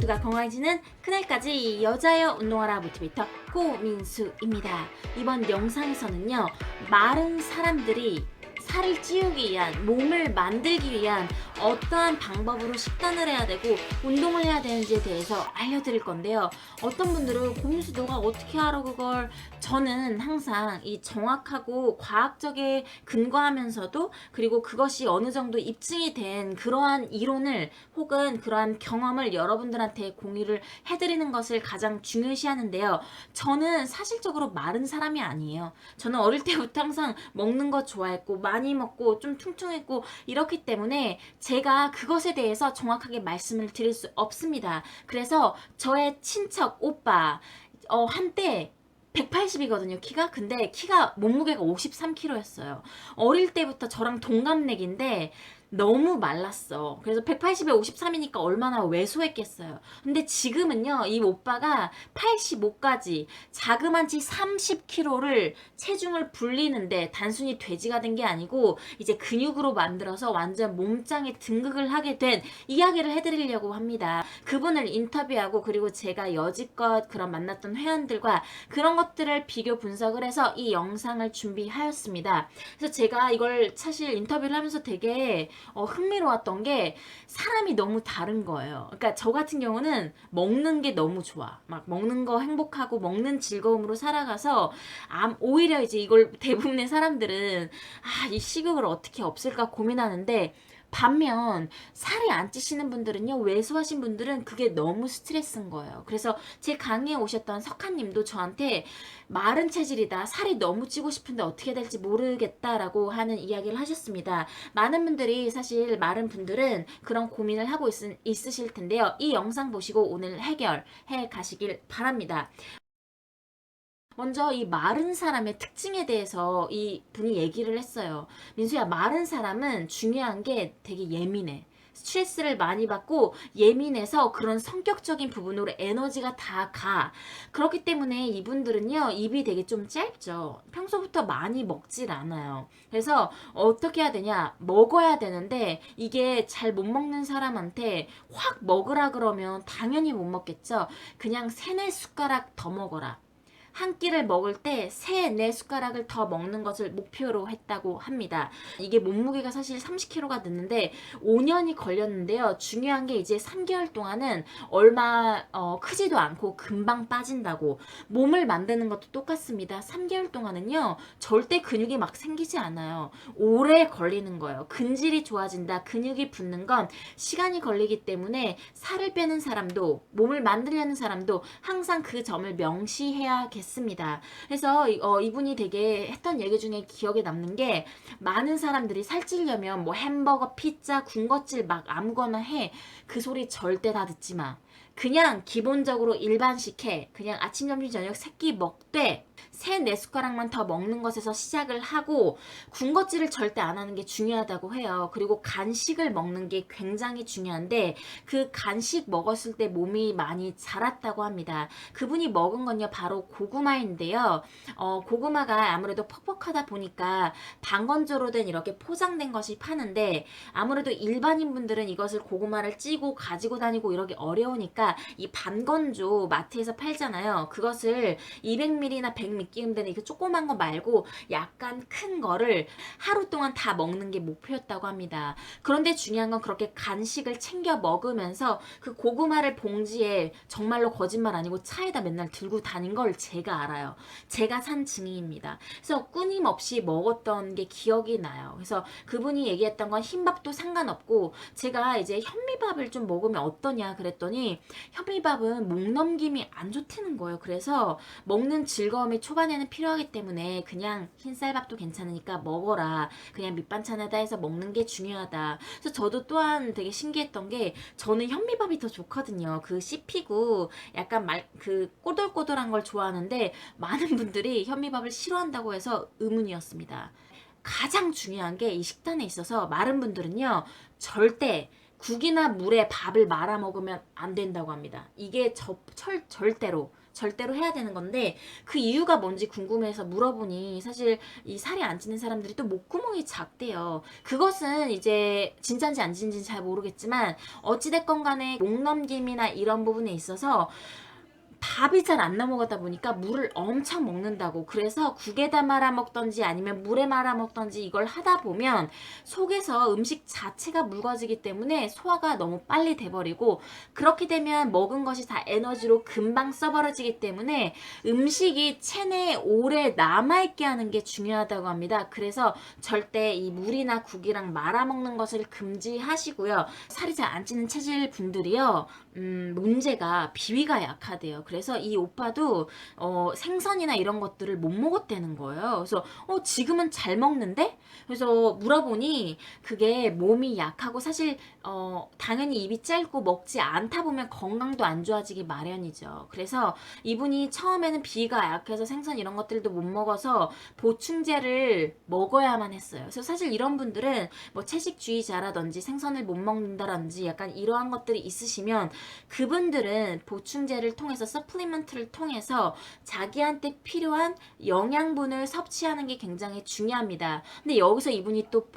모두가 건강해지는 그날까지 여자여 운동하라 모티베이터 고민수입니다. 이번 영상에서는요, 마른 사람들이 살을 찌우기 위한, 몸을 만들기 위한 어떠한 방법으로 식단을 해야 되고 운동을 해야 되는지에 대해서 알려드릴 건데요. 어떤 분들은 고민수 너가 어떻게 알아 그걸. 저는 항상 이 정확하고 과학적에 근거하면서도, 그리고 그것이 어느 정도 입증이 된 그러한 이론을 혹은 그러한 경험을 여러분들한테 공유를 해드리는 것을 가장 중요시 하는데요. 저는 사실적으로 마른 사람이 아니에요. 저는 어릴 때부터 항상 먹는 거 좋아했고 많이 먹고 좀 퉁퉁했고 이렇기 때문에 제가 그것에 대해서 정확하게 말씀을 드릴 수 없습니다. 그래서 저의 친척 오빠 한때 180이거든요, 키가. 근데 키가 몸무게가 53kg였어요. 어릴 때부터 저랑 동갑내기인데 너무 말랐어. 그래서 180에 53이니까 얼마나 왜소했겠어요. 근데 지금은요, 이 오빠가 85까지 자그만치 30kg를 체중을 불리는데 단순히 돼지가 된 게 아니고 이제 근육으로 만들어서 완전 몸짱에 등극을 하게 된 이야기를 해드리려고 합니다. 그분을 인터뷰하고, 그리고 제가 여지껏 그런 만났던 회원들과 그런 것들을 비교 분석을 해서 이 영상을 준비하였습니다. 그래서 제가 이걸 사실 인터뷰를 하면서 되게 흥미로웠던 게 사람이 너무 다른 거예요. 그러니까 저 같은 경우는 먹는 게 너무 좋아. 막 먹는 거 행복하고 먹는 즐거움으로 살아가서 오히려 이제 이걸 대부분의 사람들은 이 식욕을 어떻게 없앨까 고민하는데, 반면 살이 안 찌시는 분들은요, 왜소하신 분들은 그게 너무 스트레스인 거예요. 그래서 제 강의에 오셨던 석하님도 저한테 마른 체질이다, 살이 너무 찌고 싶은데 어떻게 될지 모르겠다라고 하는 이야기를 하셨습니다. 많은 분들이, 사실 마른 분들은 그런 고민을 하고 있으실 텐데요. 이 영상 보시고 오늘 해결해 가시길 바랍니다. 먼저 이 마른 사람의 특징에 대해서 이 분이 얘기를 했어요. 민수야, 마른 사람은 중요한 게 되게 예민해. 스트레스를 많이 받고 예민해서 그런 성격적인 부분으로 에너지가 다 가. 그렇기 때문에 이분들은요, 입이 되게 좀 짧죠. 평소부터 많이 먹질 않아요. 그래서 어떻게 해야 되냐? 먹어야 되는데 이게 잘 못 먹는 사람한테 확 먹으라 그러면 당연히 못 먹겠죠. 그냥 세네 숟가락 더 먹어라. 한 끼를 먹을 때 3, 4숟가락을 더 먹는 것을 목표로 했다고 합니다. 이게 몸무게가 사실 30kg가 됐는데 5년이 걸렸는데요. 중요한 게 이제 3개월 동안은 얼마 크지도 않고 금방 빠진다고. 몸을 만드는 것도 똑같습니다. 3개월 동안은요, 절대 근육이 막 생기지 않아요. 오래 걸리는 거예요. 근질이 좋아진다, 근육이 붙는 건 시간이 걸리기 때문에 살을 빼는 사람도 몸을 만들려는 사람도 항상 그 점을 명시해야겠습니다. 그래서 이분이 되게 했던 얘기 중에 기억에 남는 게, 많은 사람들이 살찌려면 뭐 햄버거, 피자, 군것질 막 아무거나 해. 그 소리 절대 다 듣지 마. 그냥 기본적으로 일반식 해. 그냥 아침, 점심, 저녁 3끼 먹되 3, 4숟가락만 더 먹는 것에서 시작을 하고, 군것질을 절대 안 하는 게 중요하다고 해요. 그리고 간식을 먹는 게 굉장히 중요한데, 그 간식 먹었을 때 몸이 많이 자랐다고 합니다. 그분이 먹은 건요, 바로 고구마인데요. 고구마가 아무래도 퍽퍽하다 보니까 방건조로 된 이렇게 포장된 것이 파는데, 아무래도 일반인 분들은 이것을 고구마를 찌고 가지고 다니고 이러기 어려우니까 이 반건조 마트에서 팔잖아요. 그것을 200ml나 100ml 되는 이거 조그만 거 말고 약간 큰 거를 하루 동안 다 먹는 게 목표였다고 합니다. 그런데 중요한 건 그렇게 간식을 챙겨 먹으면서 그 고구마를 봉지에, 정말로 거짓말 아니고 차에다 맨날 들고 다닌 걸 제가 알아요. 제가 산 증인입니다. 그래서 끊임없이 먹었던 게 기억이 나요. 그래서 그분이 얘기했던 건 흰밥도 상관없고, 제가 이제 현미밥을 좀 먹으면 어떠냐 그랬더니 현미밥은 목 넘김이 안 좋다는 거예요. 그래서 먹는 즐거움이 초반에는 필요하기 때문에 그냥 흰쌀밥도 괜찮으니까 먹어라. 그냥 밑반찬에다 해서 먹는 게 중요하다. 그래서 저도 또한 되게 신기했던 게, 저는 현미밥이 더 좋거든요. 그 씹히고 약간 그 꼬들꼬들한 걸 좋아하는데, 많은 분들이 현미밥을 싫어한다고 해서 의문이었습니다. 가장 중요한 게, 이 식단에 있어서 마른 분들은요, 절대 국이나 물에 밥을 말아 먹으면 안 된다고 합니다. 이게 절대로 절대로 해야 되는 건데 그 이유가 뭔지 궁금해서 물어보니 사실 이 살이 안 찌는 사람들이 또 목구멍이 작대요. 그것은 이제 진짠지 안 진짠지 잘 모르겠지만 어찌됐건 간에 목 넘김이나 이런 부분에 있어서 밥이 잘 안 넘어가다 보니까 물을 엄청 먹는다고. 그래서 국에다 말아 먹던지 아니면 물에 말아 먹던지 이걸 하다 보면 속에서 음식 자체가 묽어지기 때문에 소화가 너무 빨리 돼버리고, 그렇게 되면 먹은 것이 다 에너지로 금방 써버려지기 때문에 음식이 체내에 오래 남아있게 하는 게 중요하다고 합니다. 그래서 절대 이 물이나 국이랑 말아 먹는 것을 금지하시고요. 살이 잘 안 찌는 체질 분들이요, 문제가 비위가 약하대요. 그래서 이 오빠도 생선이나 이런 것들을 못 먹었다는 거예요. 그래서 지금은 잘 먹는데? 그래서 물어보니 그게 몸이 약하고 사실 당연히 입이 짧고 먹지 않다 보면 건강도 안 좋아지기 마련이죠. 그래서 이분이 처음에는 비위가 약해서 생선 이런 것들도 못 먹어서 보충제를 먹어야만 했어요. 그래서 사실 이런 분들은 뭐 채식주의자라든지 생선을 못 먹는다든지 약간 이러한 것들이 있으시면 그분들은 보충제를 통해서 서플리먼트를 통해서 자기한테 필요한 영양분을 섭취하는 게 굉장히 중요합니다. 근데 여기서 이분이 또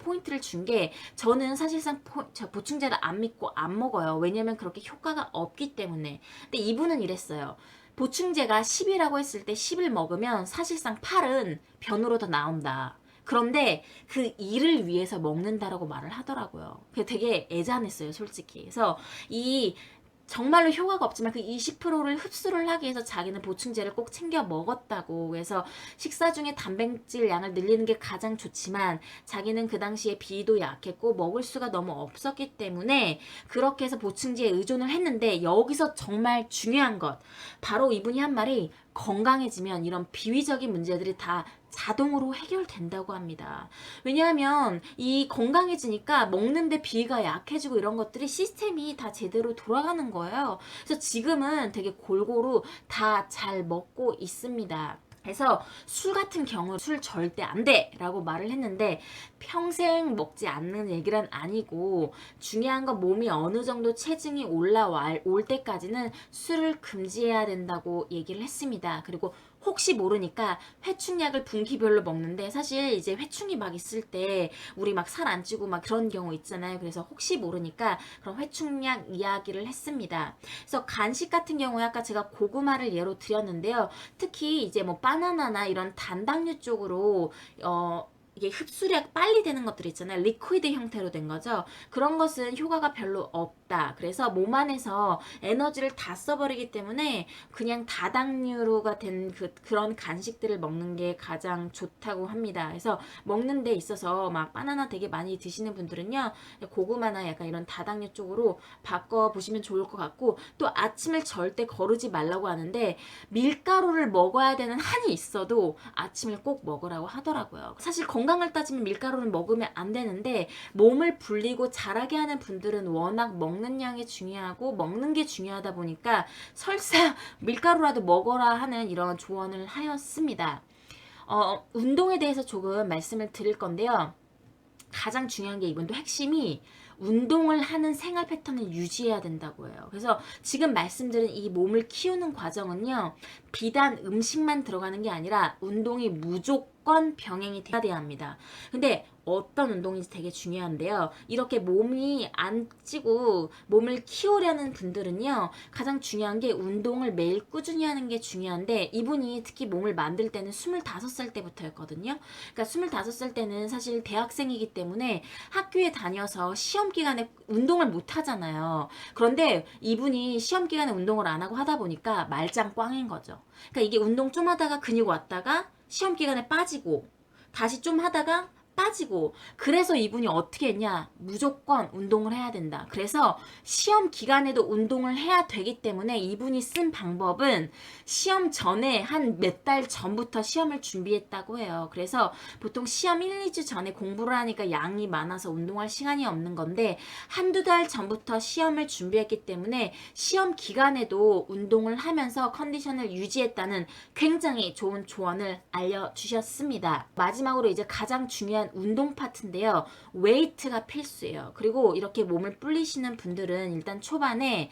포인트를 준 게, 저는 사실상 보충제를 안 믿고 안 먹어요. 왜냐면 그렇게 효과가 없기 때문에. 근데 이분은 이랬어요. 보충제가 10이라고 했을 때 10을 먹으면 사실상 8은 변으로 더 나온다. 그런데 그 일을 위해서 먹는다라고 말을 하더라고요. 그게 되게 애잔했어요, 솔직히. 그래서 이 정말로 효과가 없지만 그 20%를 흡수를 하기 위해서 자기는 보충제를 꼭 챙겨 먹었다고. 그래서 식사 중에 단백질 양을 늘리는 게 가장 좋지만 자기는 그 당시에 비위도 약했고 먹을 수가 너무 없었기 때문에 그렇게 해서 보충제에 의존을 했는데, 여기서 정말 중요한 것, 바로 이분이 한 말이, 건강해지면 이런 비위적인 문제들이 다 자동으로 해결된다고 합니다. 왜냐하면 이 건강해지니까 먹는데 비위가 약해지고 이런 것들이 시스템이 다 제대로 돌아가는 거예요. 그래서 지금은 되게 골고루 다 잘 먹고 있습니다. 그래서 술 같은 경우 술 절대 안 돼! 라고 말을 했는데, 평생 먹지 않는 얘기란 아니고 중요한 건 몸이 어느 정도 체중이 올 때까지는 술을 금지해야 된다고 얘기를 했습니다. 그리고 혹시 모르니까 회충약을 분기별로 먹는데, 사실 이제 회충이 막 있을 때 우리 막 살 안 찌고 막 그런 경우 있잖아요. 그래서 혹시 모르니까 그런 회충약 이야기를 했습니다. 그래서 간식 같은 경우에 아까 제가 고구마를 예로 드렸는데요. 특히 이제 뭐 바나나나 이런 단당류 쪽으로 이게 흡수가 빨리 되는 것들 있잖아요. 리퀴드 형태로 된 거죠. 그런 것은 효과가 별로 없다. 그래서 몸 안에서 에너지를 다 써버리기 때문에 그냥 다당류로가 된 그런 간식들을 먹는 게 가장 좋다고 합니다. 그래서 먹는 데 있어서 막 바나나 되게 많이 드시는 분들은요, 고구마나 약간 이런 다당류 쪽으로 바꿔보시면 좋을 것 같고, 또 아침을 절대 거르지 말라고 하는데 밀가루를 먹어야 되는 한이 있어도 아침을 꼭 먹으라고 하더라고요. 사실 건강을 따지면 밀가루는 먹으면 안 되는데 몸을 불리고 자라게 하는 분들은 워낙 먹는 양이 중요하고 먹는 게 중요하다 보니까 설사 밀가루라도 먹어라 하는 이런 조언을 하였습니다. 운동에 대해서 조금 말씀을 드릴 건데요. 가장 중요한 게, 이분도 핵심이 운동을 하는 생활 패턴을 유지해야 된다고 해요. 그래서 지금 말씀드린 이 몸을 키우는 과정은요, 비단 음식만 들어가는 게 아니라 운동이 무조건 병행이 돼야 합니다. 근데 어떤 운동인지 되게 중요한데요. 이렇게 몸이 안 찌고 몸을 키우려는 분들은요, 가장 중요한 게 운동을 매일 꾸준히 하는 게 중요한데, 이분이 특히 몸을 만들 때는 25살 때부터였거든요. 그러니까 25살 때는 사실 대학생이기 때문에 학교에 다녀서 시험 기간에 운동을 못 하잖아요. 그런데 이분이 시험 기간에 운동을 안 하고 하다 보니까 말짱 꽝인 거죠. 그러니까 이게 운동 좀 하다가 근육 왔다가 시험 기간에 빠지고 다시 좀 하다가 빠지고, 그래서 이분이 어떻게 했냐, 무조건 운동을 해야 된다. 그래서 시험 기간에도 운동을 해야 되기 때문에 이분이 쓴 방법은 시험 전에 한 몇 달 전부터 시험을 준비했다고 해요. 그래서 보통 시험 1, 2주 전에 공부를 하니까 양이 많아서 운동할 시간이 없는 건데, 한두 달 전부터 시험을 준비했기 때문에 시험 기간에도 운동을 하면서 컨디션을 유지했다는 굉장히 좋은 조언을 알려주셨습니다. 마지막으로 이제 가장 중요한 운동 파트인데요. 웨이트가 필수예요. 그리고 이렇게 몸을 불리시는 분들은 일단 초반에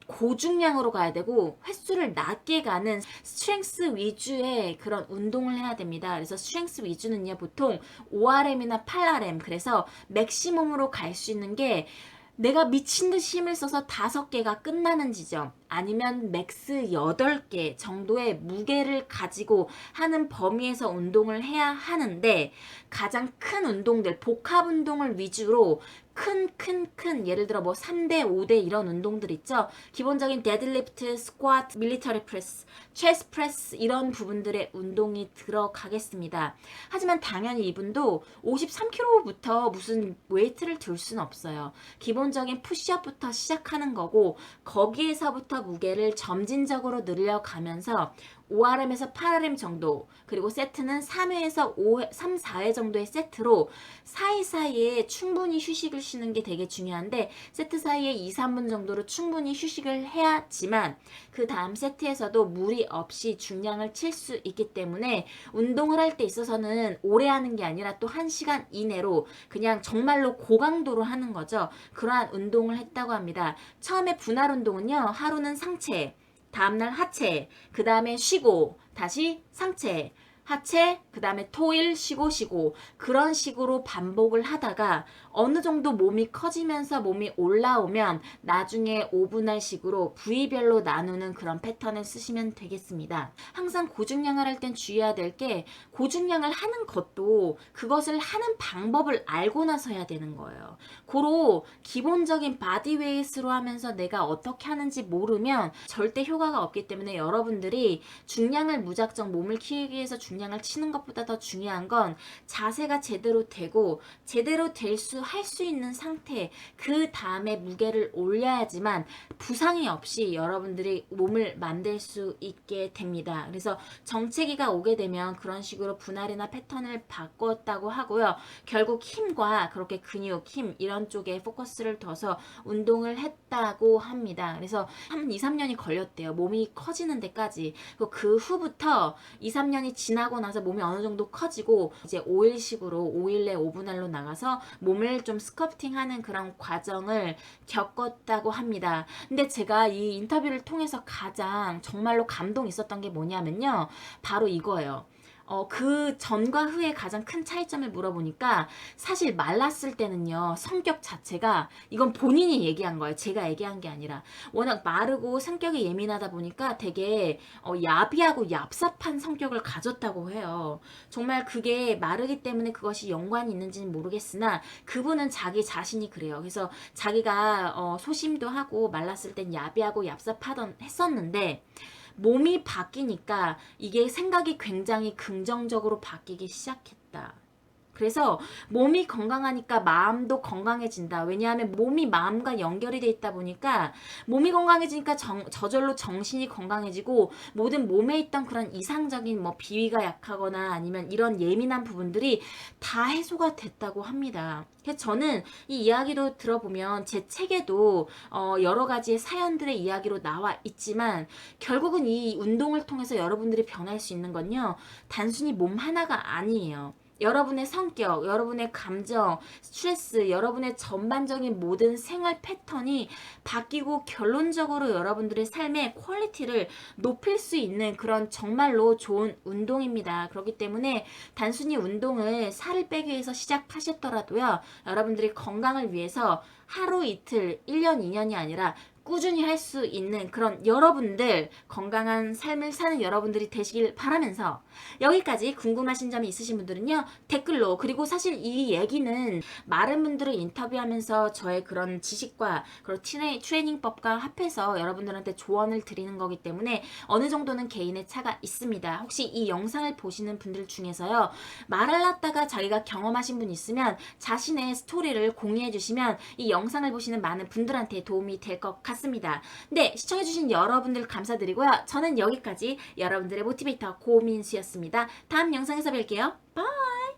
고중량으로 가야 되고 횟수를 낮게 가는 스트렝스 위주의 그런 운동을 해야 됩니다. 그래서 스트렝스 위주는요 보통 5RM이나 8RM, 그래서 맥시멈으로 갈 수 있는 게 내가 미친 듯이 힘을 써서 5개가 끝나는 지점, 아니면 맥스 8개 정도의 무게를 가지고 하는 범위에서 운동을 해야 하는데, 가장 큰 운동들, 복합 운동을 위주로 큰 예를 들어 뭐 3대 5대 이런 운동들 있죠. 기본적인 데드리프트, 스쿼트, 밀리터리 프레스, 체스트 프레스 이런 부분들의 운동이 들어가겠습니다. 하지만 당연히 이분도 53kg부터 무슨 웨이트를 들 수는 없어요. 기본적인 푸시업부터 시작하는 거고, 거기에서부터 무게를 점진적으로 늘려가면서 5RM에서 8RM 정도, 그리고 세트는 3회에서 5회, 3, 4회 정도의 세트로 사이사이에 충분히 휴식을 쉬는 게 되게 중요한데, 세트 사이에 2, 3분 정도로 충분히 휴식을 해야지만 그 다음 세트에서도 무리 없이 중량을 칠 수 있기 때문에, 운동을 할 때 있어서는 오래 하는 게 아니라 또 1시간 이내로 그냥 정말로 고강도로 하는 거죠. 그러한 운동을 했다고 합니다. 처음에 분할 운동은요, 하루는 상체, 다음날 하체, 그 다음에 쉬고, 다시 상체, 하체, 그 다음에 토일, 쉬고 그런 식으로 반복을 하다가 어느 정도 몸이 커지면서 몸이 올라오면 나중에 5분할식으로 부위별로 나누는 그런 패턴을 쓰시면 되겠습니다. 항상 고중량을 할 땐 주의해야 될 게, 고중량을 하는 것도 그것을 하는 방법을 알고 나서 해야 되는 거예요. 고로 기본적인 바디웨이트로 하면서 내가 어떻게 하는지 모르면 절대 효과가 없기 때문에, 여러분들이 중량을 무작정 몸을 키우기 위해서 중량을 치는 것보다 더 중요한 건 자세가 제대로 되고 제대로 할 수 있는 상태, 그 다음에 무게를 올려야지만 부상이 없이 여러분들이 몸을 만들 수 있게 됩니다. 그래서 정체기가 오게 되면 그런 식으로 분할이나 패턴을 바꿨다고 하고요. 결국 힘과 그렇게 근육, 힘 이런 쪽에 포커스를 둬서 운동을 했다고 합니다. 그래서 한 2, 3년이 걸렸대요. 몸이 커지는 데까지. 그 후부터 2, 3년이 지나고 나서 몸이 어느 정도 커지고 이제 5일식으로 5일내 5분할로 나가서 몸을 좀 스커프팅하는 그런 과정을 겪었다고 합니다. 근데 제가 이 인터뷰를 통해서 가장 정말로 감동 있었던 게 뭐냐면요, 바로 이거예요. 그 전과 후의 가장 큰 차이점을 물어보니까, 사실 말랐을 때는요, 성격 자체가, 이건 본인이 얘기한 거예요. 제가 얘기한 게 아니라, 워낙 마르고 성격이 예민하다 보니까 되게 야비하고 얍삽한 성격을 가졌다고 해요. 정말 그게 마르기 때문에 그것이 연관이 있는지는 모르겠으나 그분은 자기 자신이 그래요. 그래서 자기가 소심도 하고 말랐을 땐 야비하고 했었는데, 몸이 바뀌니까 이게 생각이 굉장히 긍정적으로 바뀌기 시작했다. 그래서 몸이 건강하니까 마음도 건강해진다. 왜냐하면 몸이 마음과 연결이 돼 있다 보니까, 몸이 건강해지니까 저절로 정신이 건강해지고, 모든 몸에 있던 그런 이상적인 뭐 비위가 약하거나 아니면 이런 예민한 부분들이 다 해소가 됐다고 합니다. 그래서 저는 이 이야기도 들어보면 제 책에도 여러 가지의 사연들의 이야기로 나와 있지만, 결국은 이 운동을 통해서 여러분들이 변할 수 있는 건요, 단순히 몸 하나가 아니에요. 여러분의 성격, 여러분의 감정, 스트레스, 여러분의 전반적인 모든 생활 패턴이 바뀌고 결론적으로 여러분들의 삶의 퀄리티를 높일 수 있는 그런 정말로 좋은 운동입니다. 그렇기 때문에 단순히 운동을 살을 빼기 위해서 시작하셨더라도요, 여러분들이 건강을 위해서 하루 이틀, 1년, 2년이 아니라 꾸준히 할 수 있는 그런 여러분들, 건강한 삶을 사는 여러분들이 되시길 바라면서, 여기까지 궁금하신 점이 있으신 분들은요, 댓글로, 그리고 사실 이 얘기는 많은 분들을 인터뷰하면서 저의 그런 지식과 그리고 트레이닝법과 합해서 여러분들한테 조언을 드리는 거기 때문에 어느 정도는 개인의 차가 있습니다. 혹시 이 영상을 보시는 분들 중에서요, 말을 갖다가 자기가 경험하신 분 있으면 자신의 스토리를 공유해 주시면 이 영상을 보시는 많은 분들한테 도움이 될 것 같습니다. 네, 시청해주신 여러분들 감사드리고요. 저는 여기까지 여러분들의 모티베이터 고민수였습니다. 다음 영상에서 뵐게요. 바이.